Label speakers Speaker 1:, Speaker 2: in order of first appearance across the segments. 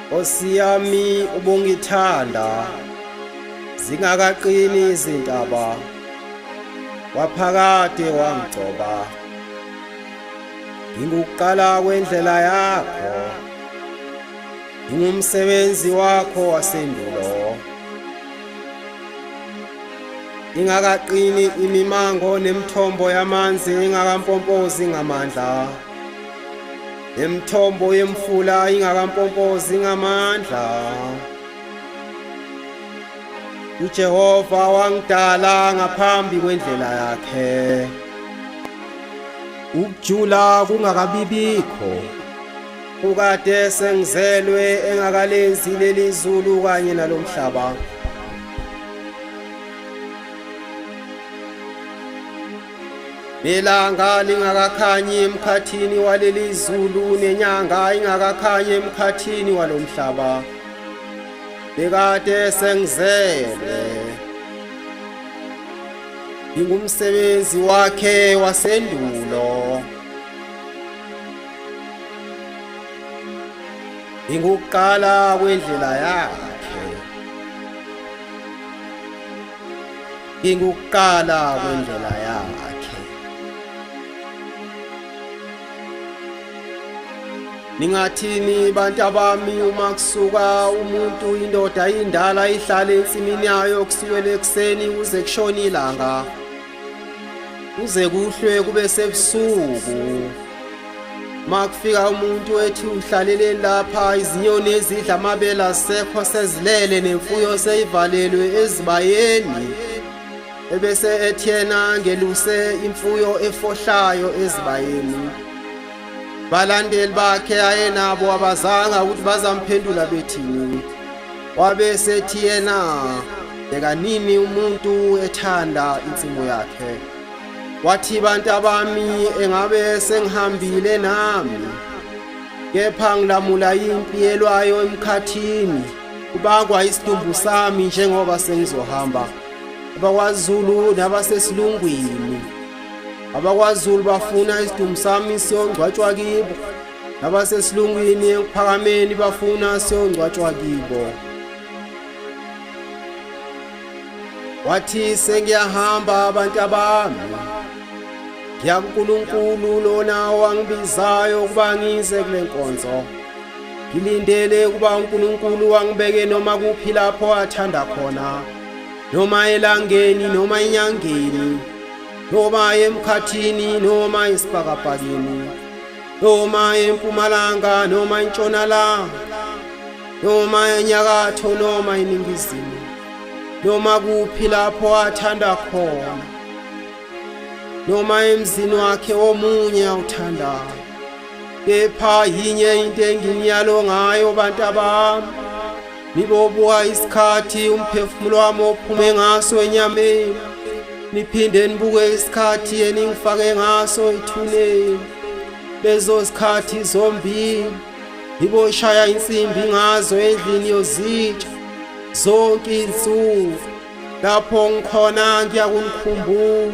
Speaker 1: Nkosi yami ubungithanda zingakaqini izintaba, waphakade wangigcoba. Ngingukuqala kwendlela yakho, ngingumsebenzi wakho wasendulo. Ingakaqini imimango nemithombo yamanzi ingakampompozi ngamandla, nemithombo yemfula ingakampompozi ngamandla. uJehova wangidala ngaphambi kwendlela yakhe, ukujula kungakabibikho. Ukade sengizelwe engakalenzi leli zulu kanye nalomhlaba. Nelanga lingakakhanyi emkhathini waleli zulu, nenyanga ingakakhanyi emkhathini walomhlaba. Bekade sengizelwe, ngingumsebenzi wakhe wasendulo. Ngingukuqala kwendlela yakhe, ngingukuqala kwendlela yakhe. Ningathini bantu bami uma kusuka umuntu indoda indala ihlale ensimini yayo kusukela ekuseni kuze kushona ilanga, kuze kuhlwe kube sebusuku. Makufika umuntu ethi uhlaleleni lapha, izinyoni ezidla amabele asekho sezilele, nemfuyo seyivalelwe ezibayeni. Ebese ethi yena ngeluse imfuyo efohlayo ezibayeni. Balandeli bakhe ayenabo abazanga ukuthi bazamphendula bethini. Wabe sethi yena, beka nini umuntu ethanda insimo yakhe. Wathi bantu bami, engabe sengihambile nami, kepha ngilamula impi yelwayo emkhathini, kubangwa isidumbu sami njengoba sengizohamba. AbakwaZulu nabasesilungwini, AbakwaZulu bafuna isidumbu sami siyongcwatshwa kibo, nabasesilungwini ekuphakameni bafuna siyongcwatshwa kibo. Wathi sengiyahamba abantu bami, ngiya kuNkulunkulu lona owangibizayo ukuba ngize kule nkonzo. Ngilindele ukuba uNkulunkulu wangibeke noma kuphi lapho athanda khona, noma elangeni noma enyangeni, noma emkhathini noma esibhakabhakeni, noma empumalanga noma entshonalanga, noma enyakatho noma eningizimu, noma kuphi lapho athanda khona, noma emzini wakhe omunye awuthandayo. Kepha yinye into engimyalo ngayo bantu bami, nibobuka isikhathi umphefumulo wami ophume ngaso enyameni, niphinde nibuke isikhathi eningifake ngaso ethuneni. Lezo sikhathi zombili niboshaya insimbi ngazo endlini yozitsha zonke insuku. Lapho ngikhona ngiyakunikhumbula.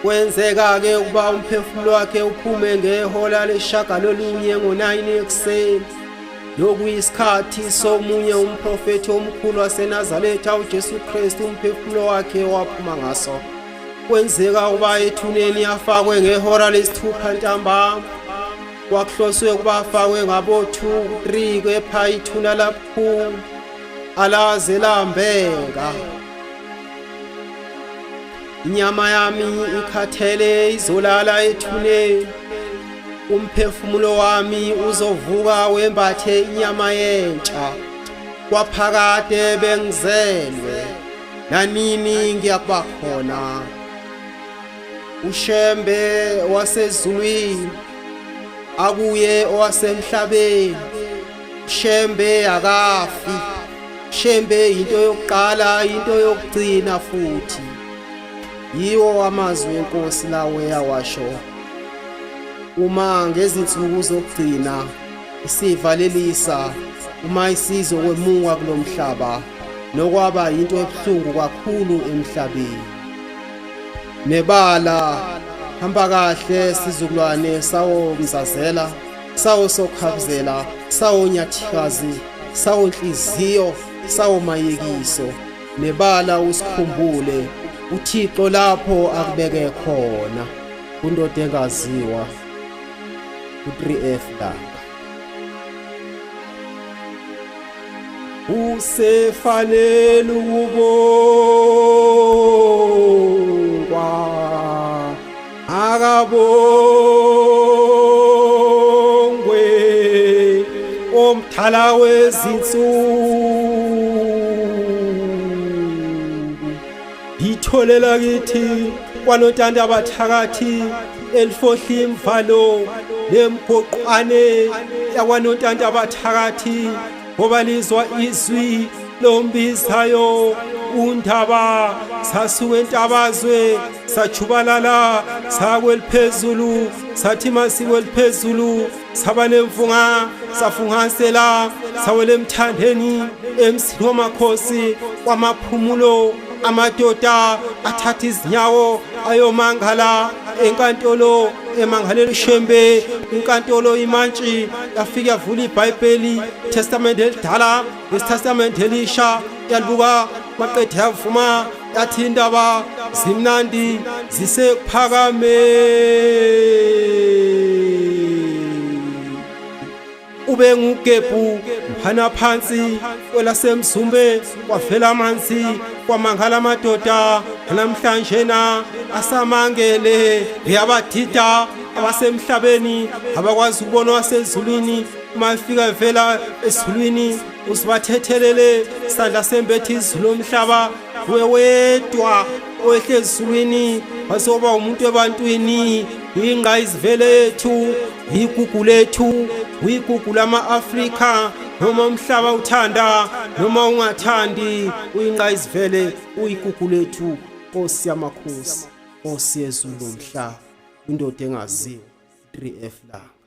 Speaker 1: Kwenzeka-ke ukuba umphefumulo wakhe uphume ngehola lesishagalolunye ngo-9 ekuseni, lokuyisikhathi somunye umprofethi omkhulu waseNazaretha uJesu Kristu, umphefumulo wakhe waphuma ngaso. Kwenzeka ukuba ethuneni afakwe ngehora lesithupha ntambama. Kwakuhloswe ukuba afakwe ngabo-2, 3, kepha ithuna laphuma alaze lambeka. Inyama yami ikhathele izolala ethuneni, umphefumulo wami uzovuka wembathe inyama yentsha. Kwaphakade bengizelwe, nanini ngiyakuba khona. uShembe wasezulwini akuye owasemhlabeni. uShembe akafi. uShembe into yokuqala, into yokugcina futhi. Yiwo amazwi eNkosi lawo eyawasho uma ngezinsuku zokugcina isivalelisa, uma isizokwemuka kulomhlaba, nokwaba into ebuhlungu kakhulu emhlabeni. Nebala hamba kahle sizukulwane sawo Mzazela, sawo Sokhabuzela, sawo nyathikazi, sawo nhliziyo, sawo mayekiso, nebala usikhumbule uThixo lapho akubeke khona, kundoda engaziwa, u3F Langa. Usefanele ukubongwa, akabongwe omthala wezinsuku. Itholela kithi kwanontanda abathakathi elifohla imvalo lemgoqwane yakwanontanda abathakathi, ngoba lizwa izwi lombizayo undaba. Sasuka entabazwe sajubalala sakweliphezulu, sathi masikweliphezulu saba nemfunga, safungasela sawela emthandeni emsini wamakhosi kwamaphumulo. Amadoda athatha izinyawo ayomangala enkantolo, emangalela uShembe. Inkantolo imantshi yafika yavula iBhayibheli, iTestamente elidala nesiTestamente elisha, yaluka maqede yavuma yathi indaba zimnandi zisekuphakame. Ube ngugebhu mphana phansi kwelasemzumbe, kwavela amanzi kwamangala amadoda. Namhlanje na asamangele yabadida abasemhlabeni abakwazi ukubona wasezulwini. Mafika vela ezulwini usibathethelele sandla sembethe izulu omhlaba, wedwa owehle ezulwini wasoba umuntu ebantwini. Ingqayizivele yethu, igugu lethu, uyigugu lama-Afrika. Noma umhlaba uthanda noma ungathandi, uyingqayizivele, uyigugu lethu. Nkosi yamakhosi, Nkosi yezulu nomhlaba, indoda engaziwa, 3F Langa.